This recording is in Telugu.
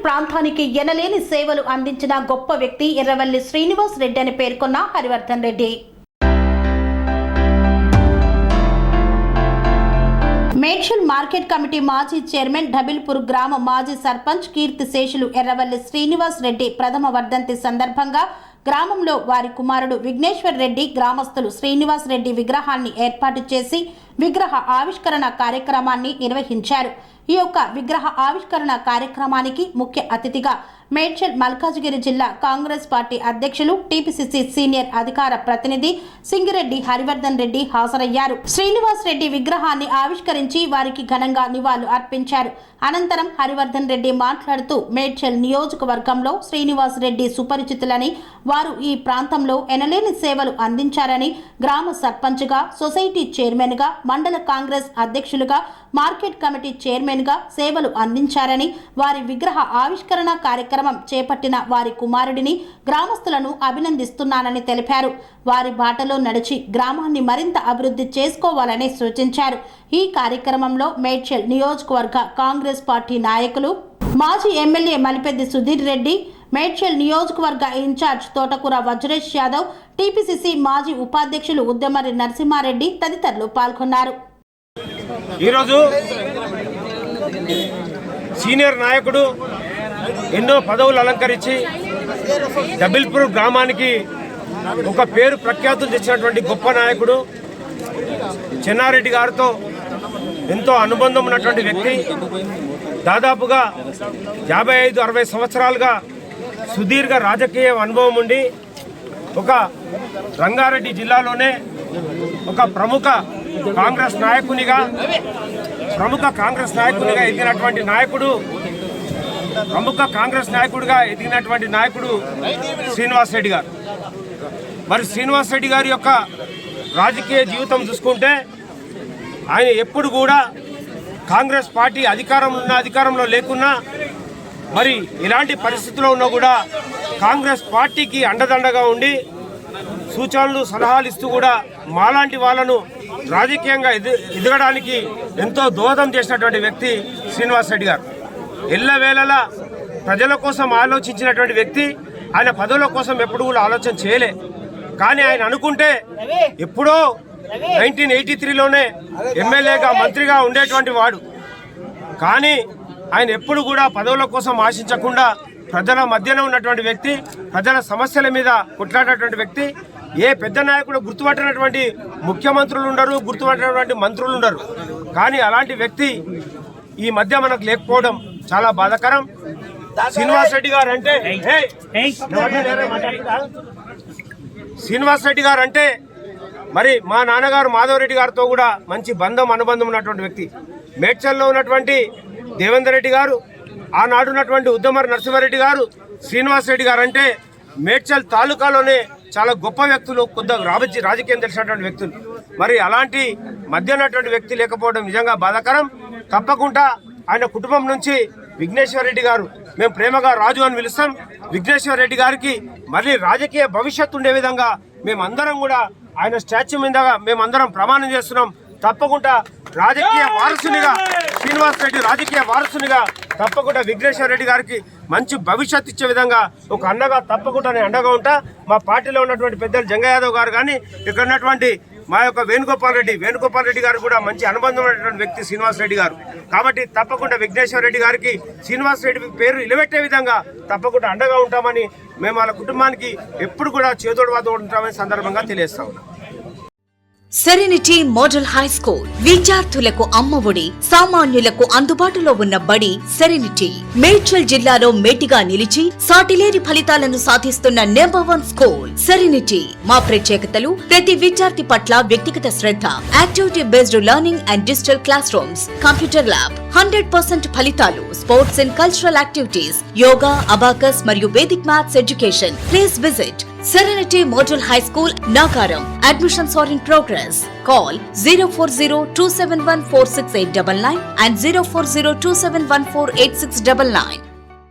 ప్రాంతానికి ఎనలేని సేవలు అందించిన గొప్ప వ్యక్తి ఎర్రవల్లి శ్రీనివాస్ రెడ్డి అని పేర్కొన్న హరివర్ధన్ రెడ్డి. మేడ్చల్ మార్కెట్ కమిటీ మాజీ చైర్మన్ డబిల్పూర్ గ్రామ మాజీ సర్పంచ్ కీర్తిశేషులు ఎర్రవల్లి శ్రీనివాస్ రెడ్డి ప్రథమ వర్ధంతి సందర్భంగా గ్రామంలో వారి కుమారుడు విఘ్నేశ్వర్ రెడ్డి గ్రామస్తులు శ్రీనివాస్ రెడ్డి విగ్రహాన్ని ఏర్పాటు చేసి విగ్రహ ఆవిష్కరణ కార్యక్రమాన్ని నిర్వహించారు. ఈ యొక్క విగ్రహ ఆవిష్కరణ కార్యక్రమానికి ముఖ్య అతిథిగా మేడ్చల్ మల్కాజ్గిరి జిల్లా కాంగ్రెస్ పార్టీ అధ్యక్షులు టీపీసీసీ సీనియర్ అధికార ప్రతినిధి సింగిరెడ్డి హరివర్ధన్ రెడ్డి హాజరయ్యారు. శ్రీనివాస్ రెడ్డి విగ్రహాన్ని ఆవిష్కరించి వారికి ఘనంగా నివాళులు అర్పించారు. అనంతరం హరివర్ధన్ రెడ్డి మాట్లాడుతూ మేడ్చల్ నియోజకవర్గంలో శ్రీనివాస్ రెడ్డి సుపరిచితులని, వారు ఈ ప్రాంతంలో ఎనలేని సేవలు అందించారని, గ్రామ సర్పంచ్గా, సొసైటీ చైర్మన్గా, మండల కాంగ్రెస్ అధ్యక్షులుగా, మార్కెట్ కమిటీ చైర్మన్గా సేవలు అందించారని, వారి విగ్రహ ఆవిష్కరణ కార్యక్రమం చేపట్టిన వారి కుమారుడిని, గ్రామస్తులను అభినందిస్తున్నానని తెలిపారు. వారి బాటలో నడిచి గ్రామాన్ని మరింత అభివృద్ధి చేసుకోవాలని సూచించారు. ఈ కార్యక్రమంలో మేడ్చల్ నియోజకవర్గ కాంగ్రెస్ పార్టీ నాయకులు, మాజీ ఎమ్మెల్యే మలిపెద్ది సుధీర్ రెడ్డి, మేడ్చల్ నియోజకవర్గ ఇన్ఛార్జ్ తోటకూర వజ్రేష్ యాదవ్, టీపీసీసీ మాజీ ఉపాధ్యక్షులు ఉద్దమరి నరసింహారెడ్డి తదితరులు పాల్గొన్నారు. ఈరోజు సీనియర్ నాయకుడు ఎన్నో పదవులు అలంకరించి డబిల్పూర్ గ్రామానికి ఒక పేరు ప్రఖ్యాతులు తెచ్చినటువంటి గొప్ప నాయకుడు, చెన్నారెడ్డి గారితో ఎంతో అనుబంధం ఉన్నటువంటి వ్యక్తి. దాదాపుగా 55-60 సంవత్సరాలుగా సుదీర్ఘ రాజకీయ అనుభవం ఉండి ఒక రంగారెడ్డి జిల్లాలోనే ఒక ప్రముఖ కాంగ్రెస్ నాయకునిగా ఎదిగినటువంటి నాయకుడు శ్రీనివాస్ రెడ్డి గారు. మరి శ్రీనివాస్ రెడ్డి గారి యొక్క రాజకీయ జీవితం చూసుకుంటే ఆయన ఎప్పుడు కూడా కాంగ్రెస్ పార్టీ అధికారంలో లేకున్నా, మరి ఇలాంటి పరిస్థితుల్లో ఉన్నా కూడా కాంగ్రెస్ పార్టీకి అండదండగా ఉండి సూచనలు సలహాలు ఇస్తూ కూడా మాలాంటి వాళ్ళను రాజకీయంగా ఎదగడానికి ఎంతో దోహదం చేసినటువంటి వ్యక్తి శ్రీనివాస్ రెడ్డి గారు. ఎల్లవేళలా ప్రజల కోసం ఆలోచించినటువంటి వ్యక్తి. ఆయన పదవుల కోసం ఎప్పుడు కూడా ఆలోచన చేయలే. కానీ ఆయన అనుకుంటే ఎప్పుడో 1983లోనే ఎమ్మెల్యేగా, మంత్రిగా ఉండేటువంటి వాడు. కానీ ఆయన ఎప్పుడు కూడా పదవుల కోసం ఆశించకుండా ప్రజల మధ్యన ఉన్నటువంటి వ్యక్తి, ప్రజల సమస్యల మీద కొట్లాడేటువంటి వ్యక్తి. ఏ పెద్ద నాయకుడు గుర్తుపట్టినటువంటి ముఖ్యమంత్రులు ఉండరు, గుర్తుపట్టినటువంటి మంత్రులు ఉండరు. కానీ అలాంటి వ్యక్తి ఈ మధ్య మనకు లేకపోవడం చాలా బాధాకరం. శ్రీనివాస్ రెడ్డి గారు అంటే మరి మా నాన్నగారు మాధవరెడ్డి గారితో కూడా మంచి అనుబంధం ఉన్నటువంటి వ్యక్తి. మేడ్చల్లో ఉన్నటువంటి దేవేందర్ రెడ్డి గారు, ఆనాడు ఉన్నటువంటి ఉద్దమరి నరసింహారెడ్డి గారు, శ్రీనివాస్ రెడ్డి గారు అంటే మేడ్చల్ తాలూకాలోనే చాలా గొప్ప వ్యక్తులు, కొద్దిగా రాజకీయం తెలిసినటువంటి వ్యక్తులు. మరి అలాంటి మధ్య ఉన్నటువంటి వ్యక్తి లేకపోవడం నిజంగా బాధాకరం. తప్పకుండా ఆయన కుటుంబం నుంచి విఘ్నేశ్వర్ రెడ్డి గారు, మేము ప్రేమగా రాజు అని పిలుస్తాం, విఘ్నేశ్వర్ రెడ్డి గారికి మళ్ళీ రాజకీయ భవిష్యత్తు ఉండే విధంగా మేమందరం కూడా ఆయన స్టాచ్యూ మీదగా మేమందరం ప్రమాణం చేస్తున్నాం. తప్పకుండా రాజకీయ వారసునిగా శ్రీనివాస్ రెడ్డి రాజకీయ వారసునిగా తప్పకుండా విఘ్నేశ్వర్ రెడ్డి గారికి మంచి భవిష్యత్తు ఇచ్చే విధంగా ఒక అన్నగా తప్పకుండా నేను అండగా ఉంటా. మా పార్టీలో ఉన్నటువంటి పెద్దలు జంగయ్య యాదవ్ గారు కానీ, ఇక్కడ ఉన్నటువంటి మా యొక్క వేణుగోపాల్ రెడ్డి గారు కూడా మంచి అనుబంధం ఉన్నటువంటి వ్యక్తి శ్రీనివాస్ రెడ్డి గారు. కాబట్టి తప్పకుండా విఘ్నేశ్వర్ రెడ్డి గారికి శ్రీనివాస్ రెడ్డి పేరు నిలబెట్టే విధంగా తప్పకుండా అండగా ఉంటామని, మేము వాళ్ళ కుటుంబానికి ఎప్పుడు కూడా చేదోడు ఉంటామని సందర్భంగా తెలియజేస్తాం. సెరెనిటీ మోడల్ హై స్కూల్ విద్యార్థులకు అమ్మఒడి, సామాన్యులకు అందుబాటులో ఉన్న బడి సెరెనిటీ. మేడ్చల్ జిల్లాలో మేటిగా నిలిచి సాటిలేని ఫలితాలను సాధిస్తున్న నంబర్ 1 స్కూల్ సెరెనిటీ. మా ప్రత్యేకతలు: ప్రతి విద్యార్థి పట్ల వ్యక్తిగత శ్రద్ధ, activity based learning and digital class rooms, computer lab, 100% ఫలితాలు, sports and cultural activities, yoga, abacus మరియు Vedic maths education. Please visit Serenity Model High School, Nagaram. Admissions are in progress. Call 040-271-46899 and 040-271-48699.